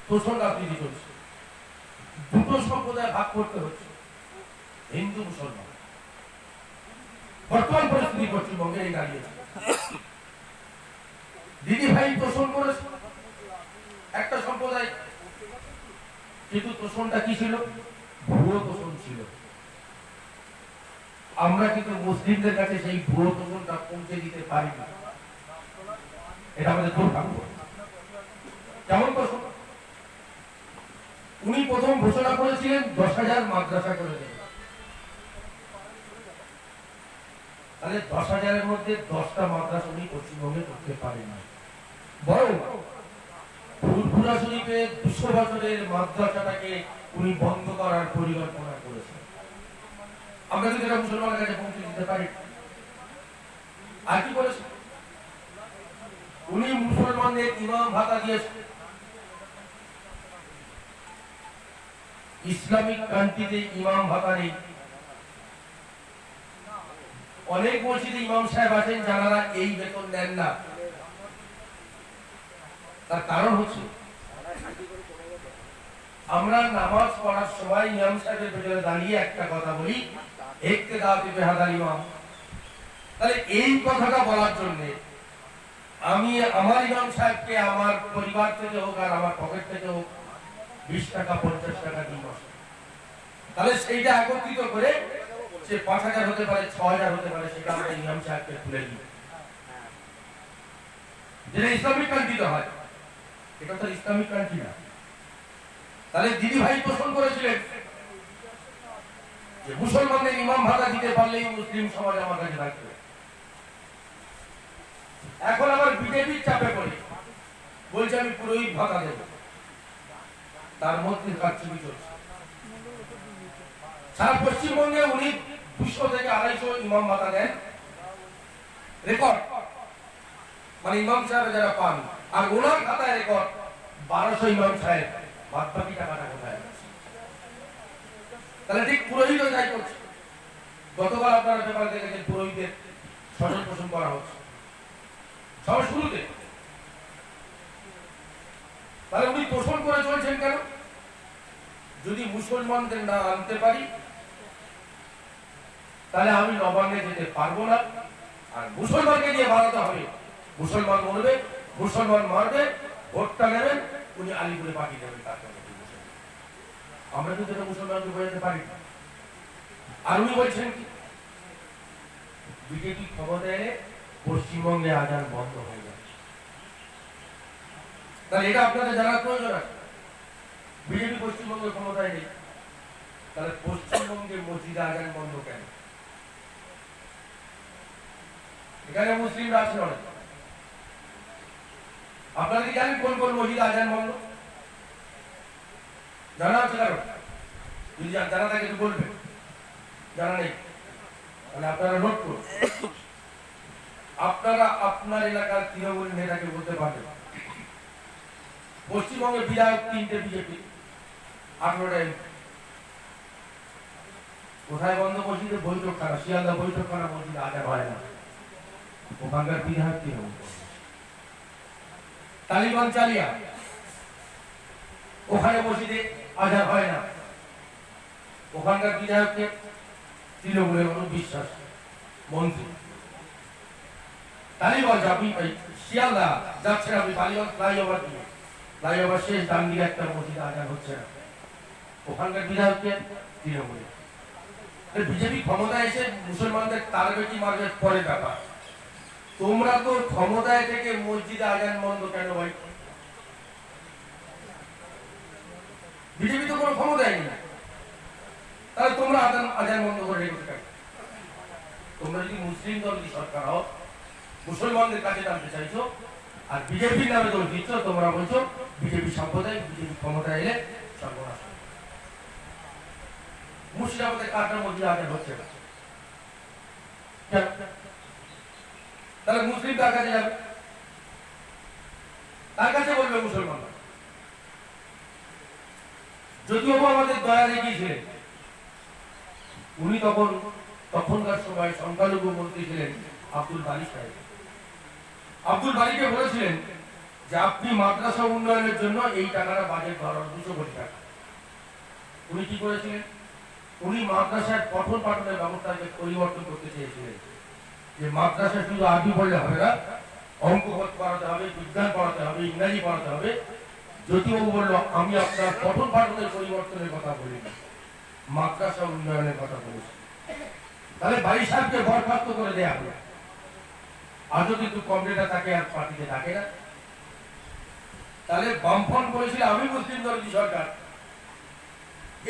শোষণ রাজনীতি চলছে, দুটো সম্প্রদায় ভাগ করতে হচ্ছে, হিন্দু মুসলমান। বর্তমান পরিস্থিতি পশ্চিমবঙ্গে এই দাঁড়িয়েছে। দিদি ভাই তোষণ করেছে একটা সম্প্রদায়, কিন্তু তোষণটা কি ছিল? ভুয়ো তোষণ ছিল। আমরা কিন্তু মুসলিমদের কাছে সেই ভুয়ো তোষণটা পৌঁছে দিতে পারি না, এটা আমাদের দুর্ভাগ্য। কেমন তোষণ? উনি প্রথম ঘোষণা করেছিলেন 10,000 মাদ্রাসা করে দেবেন। তাহলে 10,000-এর মধ্যে 10টা মাদ্রাসা উনি পশ্চিমবঙ্গে করতে পারেন না, বরং ফুরফুরা শরীফে 200 বছরের মাদ্রাসাটাকে উনি বন্ধ করার পরিকল্পনা করেছেন। আমরা যদি এটা মুসলমানের কাছে পৌঁছে দিতে পারি। আর কি করেছেন উনি? মুসলমানদের ইমাম ভাতা দিয়েছেন। ইসলামিক কান্ট্রিতে ইমাম ভাতা নেই। অনেক মসজিদে ইমাম সাহেব আছেন যারা এই বেতন দেন না। তার কারণ হচ্ছে আমরা নামাজ পড়ার সময় ইমাম সাহেবের পেছনে দাঁড়িয়ে একটা কথা বলি, ইক্তেদাতে বেহাদাল ইমাম। তাহলে এই কথাটা বলার জন্য আমি আমার ইমাম সাহেবকে আমার পরিবার থেকে হোক আর আমার পকেট থেকে হোক 20 টাকা 50 টাকা দিই মাসে। তাহলে সেইটা একত্রিত করে সে 5,000 হতে পারে, 6,000 হতে পারে, সেটা আমরা ইমাম সাহেবকে তুলে দিই। যেটা ইসলামিক কান্ট্রিতে হয়, এটা তো ইসলামিক কান্ট্রি না। তাহলে দিদি ভাই পোষণ করেছিলেন যে মুসলমানদের ইমাম ভাতা দিতে পারলেই মুসলিম সমাজ আমার কাছে থাকবে। এখন আবার বিজেপির চাপে পড়ে বলছে আমি পুরোহিত ভাতা দেব, তার মধ্যে কারচুপি চলছে। সারা পশ্চিমবঙ্গে উনি 200 থেকে 250 ইমাম ভাতা দেন, রেকর্ড। মানে ইমাম সাহেব যারা পান, আর ওনার খাতায় রেকর্ড 1200 ইমাম সাহেব। বাদ বাকি টাকাটা কোথায়? তাহলে ঠিক পুরোহিত যাই করছে। গতকাল আপনারা পেপারে দেখেছেন পুরোহিতের স্বজন পোষণ করা হচ্ছে সবার শুরুতে। তাহলে উনি পোষণ করে চলছেন কেন? যদি মুসলমানদের না আনতে পারি তাহলে আমি নবান্নে যেতে পারবো না, আর মুসলমানকে দিয়ে বাড়াতে হবে। মুসলমান মরবে, মুসলমান মারবে, ভোটটা নেবেন, উনি আলিপুরে পাঠিয়ে দেবেন। তার আমরা কিন্তু এটা মুসলমানকে বোঝাতে পারি না। আর উনি বলছেন কি বিজেপি ক্ষমতায় পশ্চিমবঙ্গে আজান বন্ধ হয়ে যাচ্ছে। তাহলে এটা আপনাদের জানার প্রয়োজন আছে। বিজেপি পশ্চিমবঙ্গের ক্ষমতায় নেই, তাহলে পশ্চিমবঙ্গে মসজিদে আজান বন্ধ কেন? এখানে মুসলিমরা আছেন অনেক। আপনারা কি জানেন কোন কোন মসজিদে আজান বন্ধ? জানা আছে কারণ? যদি জানা থাকে একটু বলবেন। জানা নেই তাহলে আপনারা নোট করুন। আপনারা আপনার এলাকার তৃণমূল নেতাকে বলতে পারবেন পশ্চিমবঙ্গের বিধায়ক 3টে বিজেপি, 18টা এমপি। কোথায় বন্ধ মসজিদে? বৈঠকখানা, শিয়ালদা বৈঠকখানা মসজিদে আজান হয় না, ওখানকার বিধায়ক তৃণমূল। টালিগঞ্জ চালিয়া, ওখানে মসজিদে আজান হয় না, ওখানকার বিধায়ককে তৃণমূলের অনুবিশ্বাস মন্ত্রী। টালিগঞ্জ আপনি শিয়ালদা যাচ্ছেন, আপনি টালিগঞ্জ ফ্লাইওভার দিয়ে, ফ্লাইওভার শেষ ডান দিকে একটা মসজিদে আজান হচ্ছে না, ওখানকার বিধায়ককে তৃণমূলের। বিজেপি ক্ষমতায় এসে মুসলমানদের তার বেটি মারবে পরের ব্যাপার। তোমরা তো ক্ষমতায় থেকে মসজিদে আজান বন্ধ কেন ভাই? বিজেপি তো কোনো ক্ষমতায় নেই, তাহলে তোমরা আজান বন্ধ করে রেখেছো কেন? তোমরা যদি মুসলিম দল যদি সরকার হও, মুসলমানদের কাছে জানতে চাইছো, আর বিজেপির নামে দল দিচ্ছ, তোমরা বলছো বিজেপি সাম্প্রদায়িক, বিজেপি ক্ষমতায় এলে সর্বনাশ। মুর্শিদাবাদে কাটার মধ্যে আজান হচ্ছে না, তাহলে মুসলিম তার কাছে যাবে, তার কাছে বলবে মুসলমান। যদিও আমাদের দয়া দেখিয়েছিলেন, উনি তখনকার সময় সংখ্যালঘু মন্ত্রী ছিলেন আব্দুল বারী সাহেব। আব্দুল বারীকে বলেছিলেন যে আপনি মাদ্রাসা উন্নয়নের জন্য এই টাকাটা বাজেট ধরার 200 কোটি টাকা। উনি কি করেছিলেন? উনি মাদ্রাসার পঠন পাঠনের ব্যবস্থাকে পরিবর্তন করতে চেয়েছিলেন, যে মাদ্রাসা শুধু আরবি পড়লে হবে না, অঙ্ক পড়াতে হবে, বিজ্ঞান পড়াতে হবে, ইংরাজি পড়াতে হবে। জ্যোতিবাবু বলল, আমি আপনার পঠন পাঠনের পরিবর্তনের কথা বলিনি, মাদ্রাসা উন্নয়নের কথা বলেছি। তাহলে বাড়ি সাহেবকে বরখাস্ত করে দেয়া হলো। আজও কিন্তু কমরেডরা তাকে আর পার্টিতে ডাকে না। তাহলে বামফ্রন্ট বলেছিল আমি মুসলিম দরদি সরকার,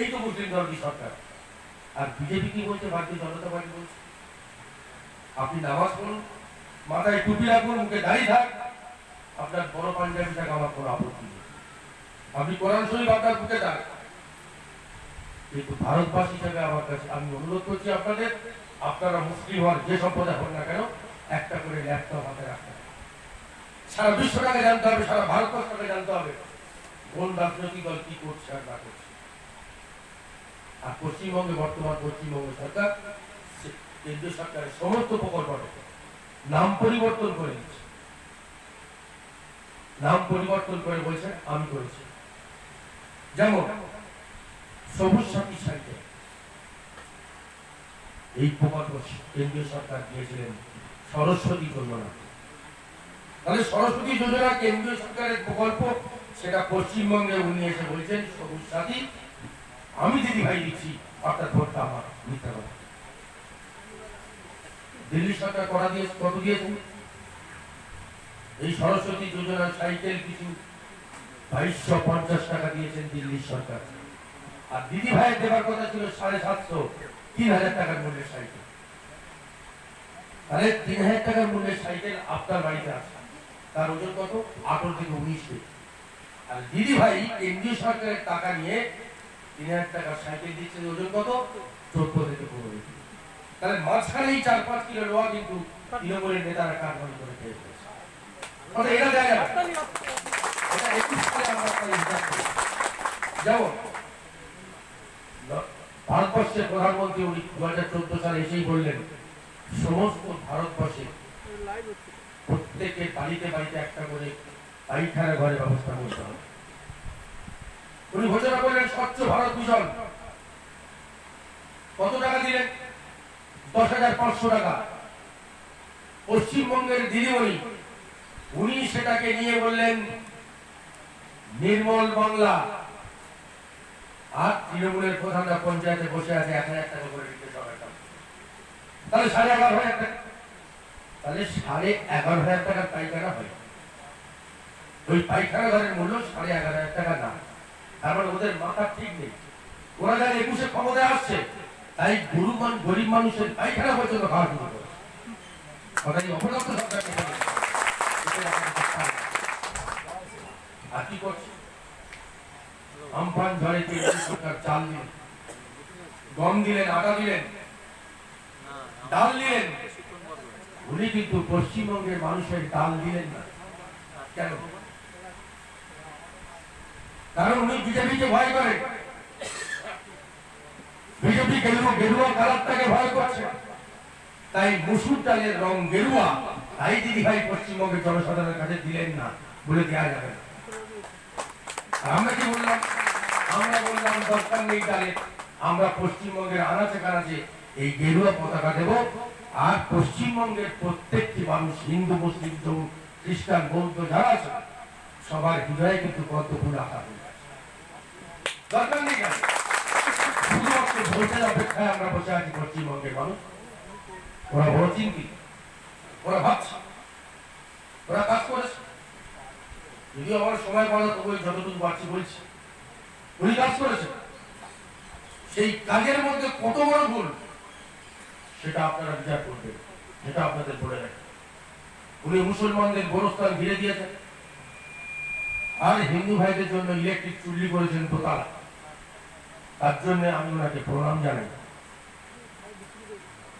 এই তো মুসলিম দরদি সরকার। আর বিজেপি কি বলছে? ভারতীয় জনতা পার্টি বলছে আপনি নামাজ পড়ুন, মাথায় টুপি রাখুন, মুখে দাঁড়িয়ে থাক, আপনার বড় পাঞ্জাবি থাকা আমার কোনো আপত্তি নেই, আপনি কোরআন শরীফ আপনার বুকে থাক। কিন্তু ভারতবাসী হিসেবে আমার কাছে আমি অনুরোধ করছি আপনাদের, আপনারা মুসলিম হন, যে সম্প্রদায় হন না কেন, একটা করে ল্যাপটপ হাতে রাখতে হবে। সারা বিশ্বটাকে জানতে হবে, সারা ভারতবর্ষটাকে জানতে হবে কোন রাজনৈতিক দল কি করছে আর না করছে। আর পশ্চিমবঙ্গে বর্তমান পশ্চিমবঙ্গ সরকার কেন্দ্রীয় সরকারের সমস্ত প্রকল্পটাকে নাম পরিবর্তন করে দিচ্ছে, নাম পরিবর্তন করে বলছেন আমি করেছি। যেমন সবুজ সাথী সাইকেল, এই প্রকল্প কেন্দ্রীয় সরকার দিয়েছিলেন সরস্বতী যোজনা। তাহলে সরস্বতী যোজনা কেন্দ্রীয় সরকারের প্রকল্প, সেটা পশ্চিমবঙ্গে উনি এসে বলছেন সবুজ সাথী আমি দিদি ভাই দিচ্ছি, অর্থাৎ ভোটটা আমার। মিথ্যা কথা। দিল্লি সরকার কত দিয়েছেন? এই সরস্বতী যোজনার সাইকেল কিছু 2250 টাকা দিয়েছেন দিল্লির সরকার। আর দিদি ভাইয়ের দেবার কথা ছিল 750, 3000 টাকার মূল্যের সাইকেল। তাহলে 3000 টাকার মূল্যের সাইকেল আপনার বাড়িতে আছে, তার ওজন কত? 18 থেকে 19 কেজি। আর দিদি ভাই কেন্দ্রীয় সরকারের টাকা নিয়ে 3000 টাকার সাইকেল দিচ্ছেন, ওজন কত? 14 থেকে 15 কেজি। তাহলে মাঝখানে এই 4-5 কিলো লোহা কিন্তু তৃণমূলের নেতারা কারবারি করে খেয়ে ফেলেছে। এটা দেখা যাবে, এটা 21 সালে আমরা হিসাব করি। যেমন ভারতবর্ষের প্রধানমন্ত্রী উনি 2014 সালে এসেই বললেন সমস্ত ভারতবর্ষে প্রত্যেকের বাড়িতে বাড়িতে একটা করে পায়খানা ঘরের ব্যবস্থা করতে হবে। উনি ঘোষণা করলেন স্বচ্ছ ভারত মিশন। কত টাকা দিলেন? 10,500 টাকা। পশ্চিমবঙ্গের দিদিমণি উনি সেটাকে নিয়ে বললেন নির্মল বাংলা। আর তৃণমূলের প্রধানরা পঞ্চায়েতে বসে আছে 1,000 টাকা করে দিতে সরকার। তাহলে 11,500 টাকা, তাহলে 11,500 টাকার পায়খানা হয়। ওই পায়খানা ঘরের মূল্য 11,500 টাকা না। তারপর ওদের মাথা ঠিক নেই, ওরা যারা 21-এ ক্ষমতায় আসছে তাই গরিব মানুষের পায়খানা পর্যন্ত খাওয়া শুরু করে। কথাটি অপরাধ সরকারকে আর কি করছে? আমফান ঝড়ে সরকার চাল দিলেন, গম দিলেন, আটা দিলেন, ডাল দিলেন। উনি কিন্তু পশ্চিমবঙ্গের মানুষের ডাল দিলেন না। কেন? কারণ উনি বিজেপিকে ভয় করে। বিজেপি গেরুয়া কালারটাকে ভয় করছে, তাই মুসুর ডালের রং গেরুয়া। তাই দিদি ভাই পশ্চিমবঙ্গের জনসাধারণের কাছে দিলেন না, বলে দেওয়া যাবে না। আমরা কি বললাম? আমরা বললাম দরকার নেই ডালে, আমরা পশ্চিমবঙ্গের আনাচে কানাচে এই গেরুয়া পতাকা দেব। আর পশ্চিমবঙ্গের প্রত্যেকটি মানুষ, হিন্দু, মুসলিম, জৈন, খ্রিস্টান, বৌদ্ধ যারা আছে, সবার হৃদয়ে কিন্তু পদ্ম ফুল আঁকা হয়ে গেছে। দরকার নেই কেন? শুধুমাত্র ভোটের অপেক্ষায় আমরা বসে আছি পশ্চিমবঙ্গের মানুষ। ওরা বড় চিন্তিত, ওরা ভাবছে, ওরা কাজ করেছে। যদিও আমার সময় পাওয়া তবু যতটুকু পারছি বলছি, উনি কাজ করেছে। সেই কাজের মধ্যে কত বড় ভুল সেটা আপনারা বিচার করবেন, সেটা আপনাদের বলে রাখেন। উনি মুসলমানদের গোরস্থান ঘিরে দিয়েছেন, আর হিন্দু ভাইদের জন্য ইলেকট্রিক চুল্লি করেছেন দোতলা। তার জন্য আমি ওনাকে প্রণাম জানাই,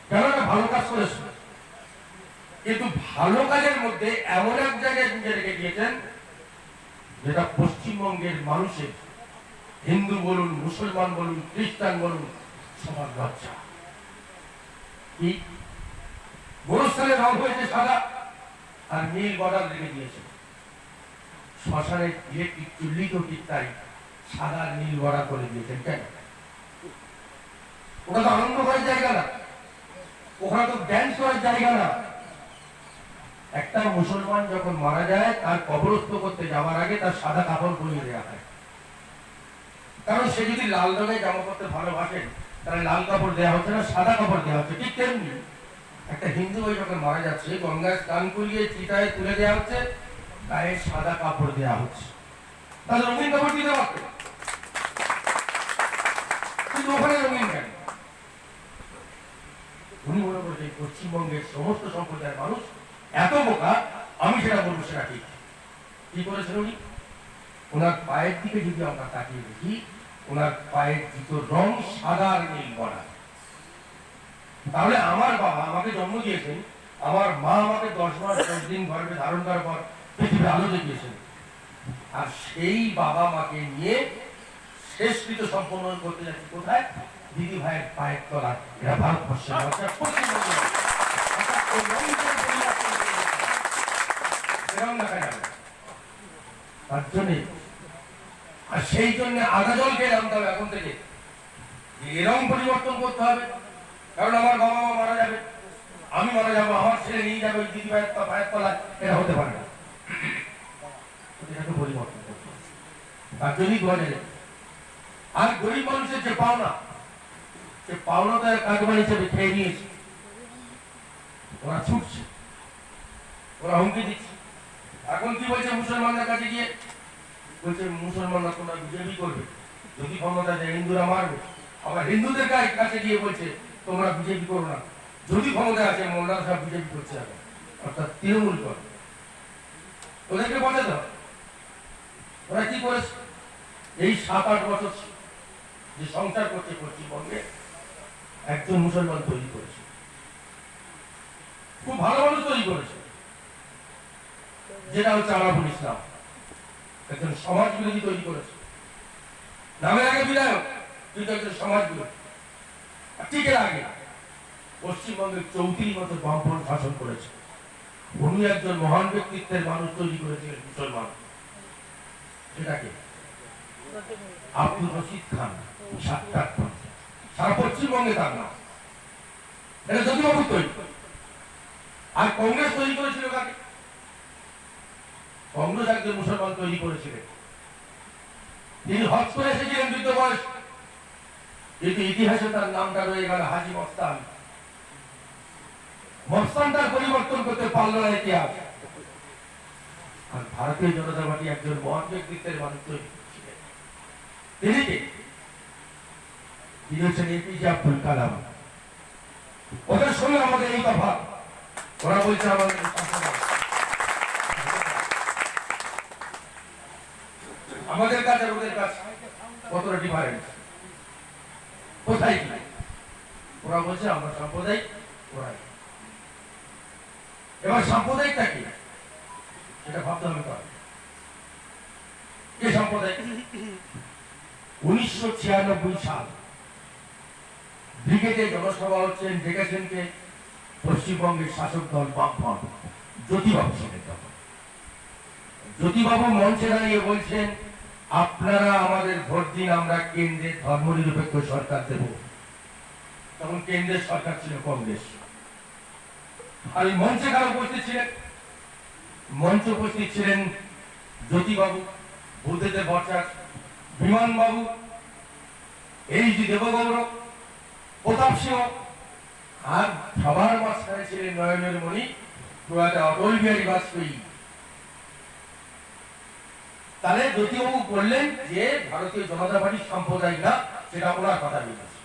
কেননা ভালো কাজ করেছেন। কিন্তু ভালো কাজের মধ্যে এমন এক জায়গায় নিজে রেখে দিয়েছেন যেটা পশ্চিমবঙ্গের মানুষের, হিন্দু বলুন, মুসলমান বলুন, খ্রিস্টান বলুন, সবার লজ্জা। কি গোরস্থানের রং হয়েছে সাদা আর নীল বর্ডার রেখে দিয়েছে। শ্মশানের ইলেকট্রিক চুল্লিকেও ঠিক তাই সাদা নীল ভরা করে দিয়েছেন। কেন? ওটা তো আনন্দ করার জায়গা না, ওখানে তো ড্যান্স করার জায়গা না। একটা মুসলমান যখন মারা যায় তার কবরস্থ করতে যাওয়ার আগে তার সাদা কাপড় পরিয়ে দেওয়া হয়, কারণ সে যদি লাল রঙের জামা পড়তে ভালোবাসেন তাহলে লাল কাপড় দেওয়া হচ্ছে না, সাদা কাপড় দেওয়া হচ্ছে। ঠিক তেমনি একটা হিন্দু ভাই যখন মারা যাচ্ছে গঙ্গায় স্নান করিয়ে চিতায় তুলে দেওয়া হচ্ছে, গায়ে সাদা কাপড় দেওয়া হচ্ছে। তাহলে রঙিন কাপড় দিতে পারত, কিন্তু ওখানে রঙিন কেন? উনি মনে করছেন পশ্চিমবঙ্গের সমস্ত সম্প্রদায়ের মানুষ এত বোকা, আমি সেটা বলবো সেটা ঠিক। কি করেছেন উনি? ওনার পায়ের দিকে যদি আমরা তাকিয়ে দেখি, ওনার পায়ের জুতোর রং সাদা আর নীল করা। তাহলে আমার বাবা আমাকে জন্ম দিয়েছেন, আমার মা আমাকে 10 মাস 10 দিন গর্ভে ধারণ করার পর পৃথিবীর আলো দেখিয়েছেন, আর সেই বাবা মাকে নিয়ে শেষকৃত সম্পন্ন করতে যাচ্ছি কোথায়? দিদি ভাইয়ের পায়ের তলা। এরা ভারতবর্ষের তার জন্য, আর সেই জন্য আধা জল খেয়ে নামতে হবে এখন থেকে, এরকম পরিবর্তন করতে হবে। কারণ আমার বাবা মা মারা যাবে, আমি মারা যাবো, আমার ছেলে নিয়ে যাবে ওই দিদি ভাইয়ের পায়ের তলায়, এটা হতে পারে না। এটাকে পরিবর্তন করতে হবে, তার জন্যই বলে। আর গরিব মানুষের যে পাওনা, সে পাওনা তো কাজবান হিসেবে খেয়ে নিয়েছে, ওরা ছুটছে, ওরা হুমকি দিচ্ছে। এখন কি বলছে মুসলমানদের কাছে গিয়ে? বলছে মুসলমানরা তোমরা বিজেপি করবে, যদি ক্ষমতা যায় হিন্দুরা মারবে। আবার হিন্দুদের কাছে গিয়ে বলছে তোমরা বিজেপি করো না, যদি ক্ষমতা আছে মোল্লারা সব বিজেপি করছে, অর্থাৎ তৃণমূল করে। ওদেরকে বোঝাতে হবে ওরা কি করেছে। এই 7-8 বছর যে সংসার করছে পশ্চিমবঙ্গে, একজন মুসলমান তৈরি করেছে, খুব ভালো মানুষ তৈরি করেছে, যেটা হচ্ছে আরাবুল ইসলাম। একজন সমাজ বিরোধী তৈরি করেছে, নামের আগে বিধায়ক কিন্তু একজন সমাজ বিরোধী। ঠিক এর আগে পশ্চিমবঙ্গের 34 বছর বামফ্রন্ট শাসন করেছে। উনি একজন মহান ব্যক্তিত্বের মানুষ তৈরি করেছিলেন মুসলমান, সেটাকে আব্দুর রশিদ খান। সাক্ষাৎ সারা পশ্চিমবঙ্গে তার নাম, এটা জ্যোতিবাবু তৈরি। আর কংগ্রেস তৈরি করেছিল কাকে? কংগ্রেস একজন মুসলমান তৈরি করেছিলেন, তিনি হজ করে এসেছিলেন বৃদ্ধ বয়স, কিন্তু ইতিহাসে তার নামটা রয়ে গেল হাজি মস্তান। মস্তানটার পরিবর্তন করতে পারল না ইতিহাস। আর ভারতীয় জনতা পার্টি একজন মহান ব্যক্তিত্বের মানুষ তৈরি করেছিলেন, তিনি কে? তিনি হচ্ছেন এপিজে আব্দুল কালাম। ওদের সঙ্গে আমাদের এই তফাৎ, ওরা বলছে আমাদের আমাদের কাছে আর ওদের কাছে কতটা ডিফারেন্স, কোথায় কি? ওরা বলছে আমরা সাম্প্রদায়িক, ওরাই। এবার সাম্প্রদায়িকটা কি সেটা ভাবতে হবে। কে সাম্প্রদায়িক? 1996 সাল ব্রিগেডে জনসভা হচ্ছেন, ডেকেছেন কে? পশ্চিমবঙ্গের শাসক দল বামফ্রন্ট, জ্যোতিবাবু ছিলেন তখন। জ্যোতিবাবু মঞ্চে দাঁড়িয়ে বলছেন আপনারা আমাদের ভোট দিন, আমরা কেন্দ্রে ধর্মনিরপেক্ষ সরকার দেব। তখন কেন্দ্রের সরকার ছিল কংগ্রেস। আর এই মঞ্চে কারা উপস্থিত ছিলেন? মঞ্চে উপস্থিত ছিলেন জ্যোতিবাবু, বুদ্ধদেব ভট্টাচার্য, বিমান বাবু, এইচ.ডি. দেবগৌড়, প্রতাপ সিংহ, আর সবার মাঝখানে ছিলেন নয়নের মণি প্রয়াত অটল বিহারী বাজপেয়ী। তাহলে জ্যোতিবাবু বললেন যে ভারতীয় জনতা পার্টি সাম্প্রদায়িক না, সেটা ওনার কথা বলেছে।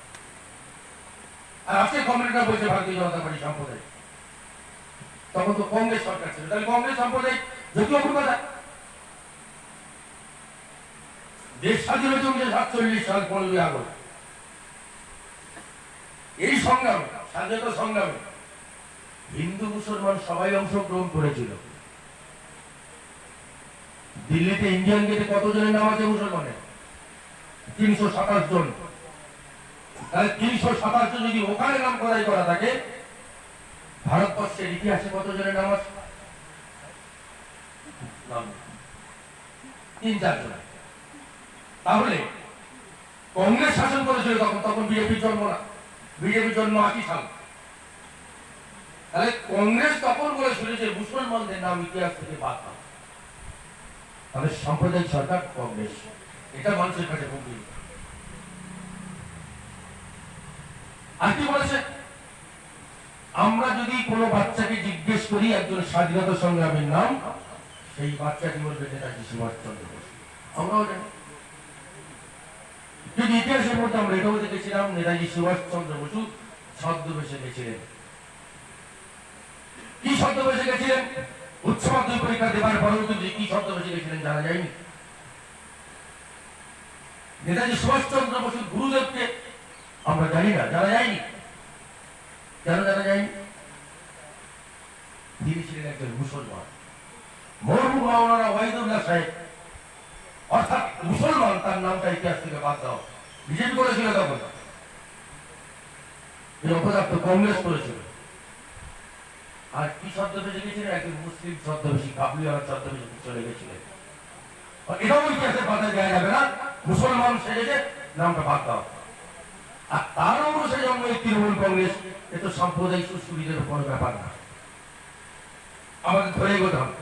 আর আজকে কংগ্রেসরা বলছে ভারতীয় জনতা পার্টি সাম্প্রদায়িক। তখন তো কংগ্রেস সরকার ছিল, তাহলে কংগ্রেস সাম্প্রদায়িক জ্যোতিবাবুর কথা। দেশ স্বাধীন হয়েছে 1947 সাল 15ই আগস্ট। এই সংগ্রামে, স্বাধীনতা সংগ্রামে হিন্দু মুসলমান সবাই অংশগ্রহণ করেছিল। দিল্লিতে ইন্ডিয়ান গেটে কতজনের নাম আছে মুসলমানের? 327 জন। তাহলে 327 জন যদি ওখানে নাম খোদাই করা থাকে, ভারতবর্ষের ইতিহাসে কতজনের নাম আছে? 3-4 জন। তাহলে কংগ্রেস শাসন করেছিল তখন বিজেপির জন্ম না, বিজেপির জন্ম 80 সাল। তাহলে কংগ্রেস তখন বলেছিল যে মুসলমানদের নাম ইতিহাস থেকে বাদ দাও। তাহলে সাম্প্রদায়িক সরকার কংগ্রেস, এটা মানুষের কাছে পৌঁছে। আর কি বলেছে, আমরা যদি কোনো বাচ্চাকে জিজ্ঞেস করি একজন স্বাধীনতা সংগ্রামীর নাম, সেই বাচ্চাটি বলবে নেতাজি সুভাষচন্দ্র বোস। আমরাও জানি, যদি ইতিহাসের মধ্যে আমরা এটাও দেখেছিলাম নেতাজি সুভাষচন্দ্র বসু ছদ্মবেশে গেছিলেন। কি ছদ্মবেশে গেছিলেন? উচ্চ মাধ্যমিক পরীক্ষা দেবার পরেও কিন্তু কি ছদ্মবেশে গেছিলেন জানা যায়নি। নেতাজি সুভাষচন্দ্র বসুর গুরুদেবকে আমরা জানি না, জানা যায়নি। কেন জানা যায়নি? তিনি ছিলেন একজন মুসলমান। মরহুম মাওলানা ওয়াহিদুল্লাহ সাহেব, অর্থাৎ মুসলমান, তার নামটা ইতিহাস থেকে বাদ দাও। বিজেপি করেছিল তখন, এই অপদার্থ কংগ্রেস করেছিল। আর কি ছদ্মবেশে গেছিলেন? একজন মুসলিম ছদ্মবেশী, কাবুলিওয়ালা ছদ্মবেশে চলে গেছিলেন। এটাও ইতিহাসের পাতায় দেওয়া যাবে না, মুসলমান সেজেছে, নামটা বাদ দাও। আর তার অনুসারে জন্ম এই তৃণমূল কংগ্রেস। এ তো সাম্প্রদায়িক সুবিধের উপর ব্যাপার না, আমাদের ধরে এগোতে হবে।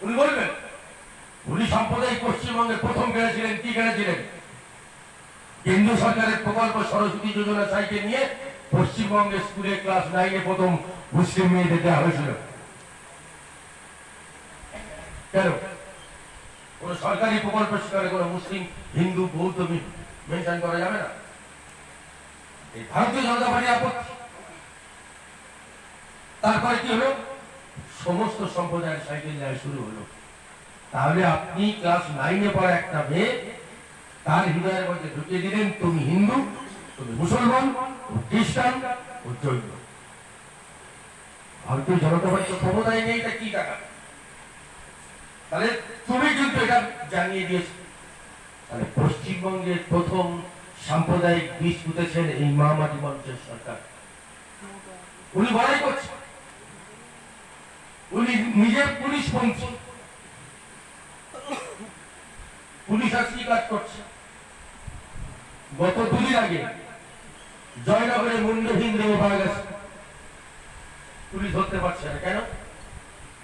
উনি বলবেন উনি সাম্প্রদায়িক পশ্চিমবঙ্গের প্রথম গেছিলেন। কি গেছিলেন? কেন্দ্র সরকারের প্রকল্প সরস্বতী যোজনা সাইকেল নিয়ে পশ্চিমবঙ্গের স্কুলে ক্লাস 9-এ প্রথম মুসলিম মেয়েদের দেওয়া হয়েছিল। কেন? কোন সরকারি প্রকল্প সেখানে কোন মুসলিম, হিন্দু, বৌদ্ধ মেনশন করা যাবে না। এই ভারতীয় জনতা পার্টি আপত্তি। তারপরে কি হলো? সমস্ত সম্প্রদায়ের সাইকেল দেওয়া শুরু হলো। তাহলে আপনি ক্লাস 9-এ পড়া একটা মেয়ে, তার হৃদয়ের মধ্যে ঢুকিয়ে দিলেন তুমি হিন্দু, তুমি মুসলমান, খ্রিস্টান ও জৈন। ভারতীয় জনতা পার্টি ক্ষমতায় নেই, এটা কি টাকা? তাহলে তুমি কিন্তু এটা জানিয়ে দিয়েছো। তাহলে পশ্চিমবঙ্গের প্রথম সাম্প্রদায়িক বীজ পুঁতেছেন এই মহামাটি মানুষের সরকার। উনি বড়াই করছেন, উনি নিজের পুলিশ পন্থী, পুলিশ আজকে কাজ করছে। গত 2 দিন আগে জয়নগরে মুন্ডহীন দেহ পাওয়া গেছে, পুলিশ ধরতে পারছে না। কেন?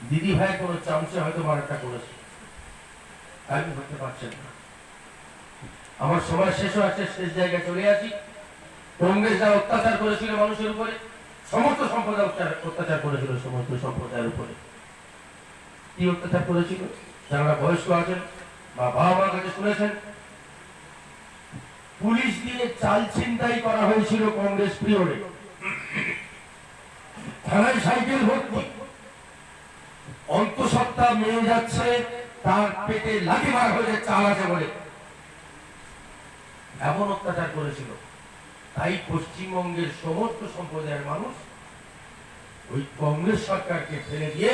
দিদি ভাই কোন চামচে হয়তো মারাটা করেছে, আমি ধরতে পারছেন না। আমার সময় শেষ হচ্ছে, শেষ জায়গায় চলে আসি। কংগ্রেস যা অত্যাচার করেছিল মানুষের উপরে, সমস্ত সম্প্রদায় অত্যাচার করেছিল সমস্ত সম্প্রদায়ের উপরে। কি অত্যাচার করেছিল? যারা বয়স্ক আছেন বা বাবা মার কাছে শুনেছেন, পুলিশ দিয়ে চাল ছিনতাই করা হয়েছিল কংগ্রেস পিরিয়ডে। থানায় সাইকেল ভর্তি, অন্তঃসত্ত্বা মেয়ে যাচ্ছে, তার পেটে লাঠি মারা হয়েছে চাল আছে বলে। এমন অত্যাচার করেছিল। তাই পশ্চিমবঙ্গের সমস্ত সম্প্রদায়ের মানুষ ওই কংগ্রেস সরকারকে ফেলে দিয়ে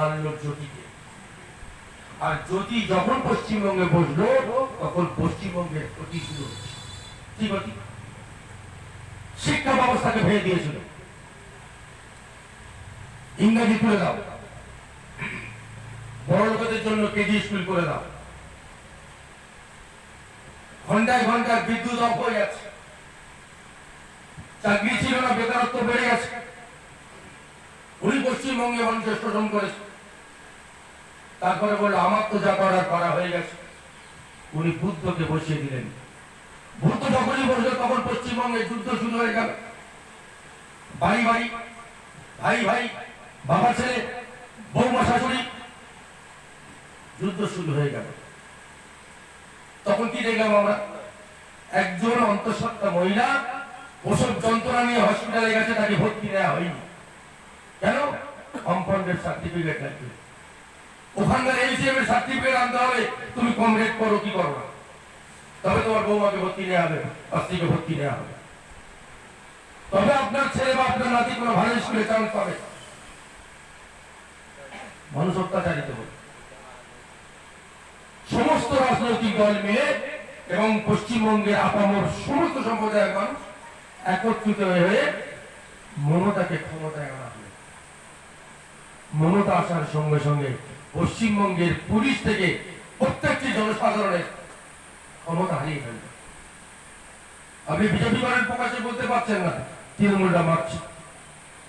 আনলো জ্যোতিকে। আর জ্যোতি যখন পশ্চিমবঙ্গে বসলো, তখন পশ্চিমবঙ্গের ক্ষতি শুরু হচ্ছে। কি ক্ষতি? শিক্ষা ব্যবস্থাকে ভেঙে দিয়েছিল। ইংরেজি তুলে দাও, বড় লোকদের জন্য কেজি স্কুল করে দাও। ঘন্টায় ঘন্টায় বিদ্যুৎ অফ হয়ে যাচ্ছে, চাকরি ছিল না, বেকারত্ব বেড়ে গেছে। উনি পশ্চিমবঙ্গে মানুষের শোষণ করেছে। তারপরে বললো আমার তো যা করার করা হয়ে গেছে। উনি বুদ্ধকে বসিয়ে দিলেন। বুদ্ধ যখনই বসলো তখন পশ্চিমবঙ্গে যুদ্ধ শুরু হয়ে গেল। বাড়ি বাড়ি, ভাই ভাই, বাবা ছেলে, বৌমা শাশুড়ি, যুদ্ধ শুরু হয়ে গেল। তখন কি দেখলাম আমরা? একজন অন্তঃসত্ত্বা মহিলা প্রসব যন্ত্রণা নিয়ে হসপিটালে গেছে, তাকে ভর্তি নেওয়া হয়নি। কেন? কম্পাউন্ডের সার্টিফিকেট লাগবে। ওখানকার এলসিএম এর সার্টিফিকেট আনতে হবে, তুমি কমরেড করো কি করো না, তবে তোমার বৌমাকে ভর্তি নেওয়া হবে, স্ত্রীকে ভর্তি নেওয়া হবে, তবে আপনার ছেলে বা আপনার নাতি কোনো ভালো স্কুলে চান্স পাবে। মানুষ অত্যাচারিত হবে। সমস্ত রাজনৈতিক দল মিলে এবং পশ্চিমবঙ্গের আপামর সমস্ত সম্প্রদায়ের মানুষ একত্রিত হয়ে মমতাকে ক্ষমতায় আনা হলো। মমতা আসার সঙ্গে সঙ্গে পশ্চিমবঙ্গের পুলিশ থেকে প্রত্যেকটি জনসাধারণের ক্ষমতা হারিয়ে ফেলবে। আপনি বিজেপি করেন প্রকাশে বলতে পারছেন না তৃণমূলটা মারছে,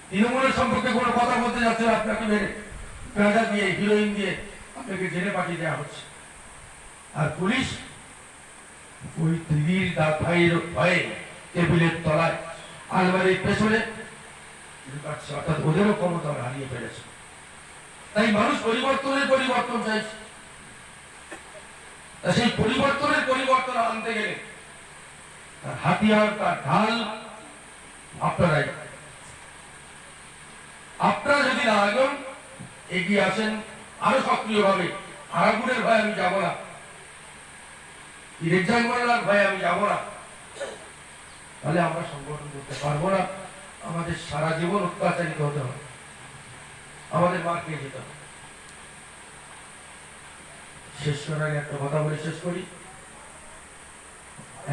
তৃণমূলের সম্পর্কে কোনো কথা বলতে যাচ্ছেন আপনাকে মেরে গাঁজা দিয়ে হিরোইন দিয়ে আপনাকে জেলে পাঠিয়ে দেওয়া হচ্ছে। আর পুলিশ ওই দিদির ভাইয়ের ভয়ে টেবিলের তলায় আলমারির পেছনে লুকাচ্ছে, অর্থাৎ ওদেরও ক্ষমতা হারিয়ে ফেলেছে। তাই মানুষ পরিবর্তন চাইছে। সেই পরিবর্তন আনতে গেলে তার হাতিয়ার, তার ঢাল আপনারাই। আপনারা যদি না আগুন এগিয়ে আসেন আরো সক্রিয়ভাবে, আগুনের ভয়ে আমি যাব না, রেজাইমার ভয়ে আমি যাব না, তাহলে আমরা সংগঠন করতে পারবো না। আমাদের সারা জীবন অত্যাচারিত হতে হবে, আমাদের মার খেয়ে যেতে হবে। শেষ করার আগে একটা কথা বলে শেষ করি।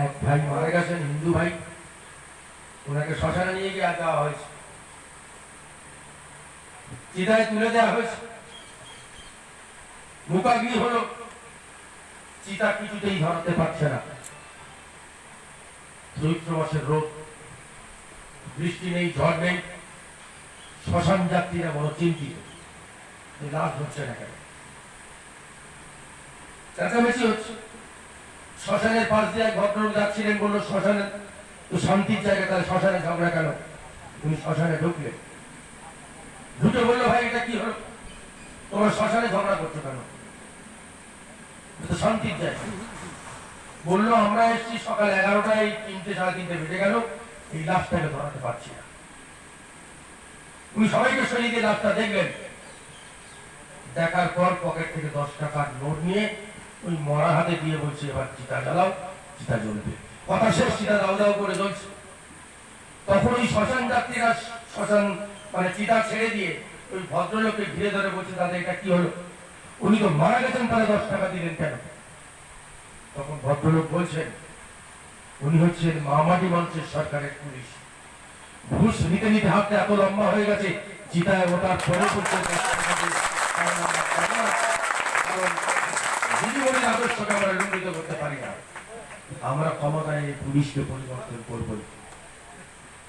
এক ভাই মারা গেছেন, হিন্দু ভাই, ওনাকে শ্মশানে নিয়ে গিয়ে দেওয়া হয়েছে, চিতায় তুলে দেওয়া হয়েছে, মুখাগ্নি হলো, চিতা কিছুতেই ধরাতে পারছে না। চৈত্র মাসের রোদ, বৃষ্টি নেই, ঝড় নেই, শ্মশান যাত্রীরা বড় চিন্তিত, লাশ হচ্ছে না কেন, চেঁচামেচি হচ্ছে। শ্মশানের পাশ দিয়ে এক ভদ্রলোক যাচ্ছিলেন, বললো শ্মশানের তো শান্তির জায়গা, তাহলে শ্মশানে ঝগড়া কেন? উনি শ্মশানে ঢুকলেন, ঢুকে বললো ভাই এটা কি হলো, তোমরা শ্মশানে ঝগড়া করছো কেন? শান্তির জায়গা। বললো আমরা এসছি সকাল 11টায়, 3টে 3:30 বেজে গেল, এই লাশটাকে ধরাতে পারছি না। উনি সবাইকে সরিয়ে দিয়ে লাশটা দেখলেন, দেখার পর পকেট থেকে 10 টাকার নোট নিয়ে ওই মরা হাতে দিয়ে বলছে এবার চিতা জ্বালাও, চিতা জ্বলবে। কথা শেষ, চিতা দাও দাও করে জ্বলছে। তখন ওই শ্মশান যাত্রীরা শ্মশান মানে চিতা ছেড়ে দিয়ে ওই ভদ্রলোককে ঘিরে ধরে বলছে দাদা এটা কি হলো, উনি তো মারা গেছেন, তাহলে 10 টাকা দিলেন কেন? তখন ভদ্রলোক বলছেন উনি হচ্ছেন মামাটি মঞ্চের সরকারের পুলিশ, ঘুষ নিতে নিতে হাতটা এত লম্বা হয়ে গেছে, চিতায় ওটার পরে দিদিমণির আদর্শকে আমরা লুণ্ঠিত করতে পারি না। আমরা ক্ষমতায় পুলিশকে পরিবর্তন করব।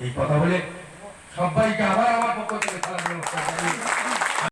এই কথা বলে সবাইকে আবার আমার পক্ষ থেকে সালাম নমস্কার।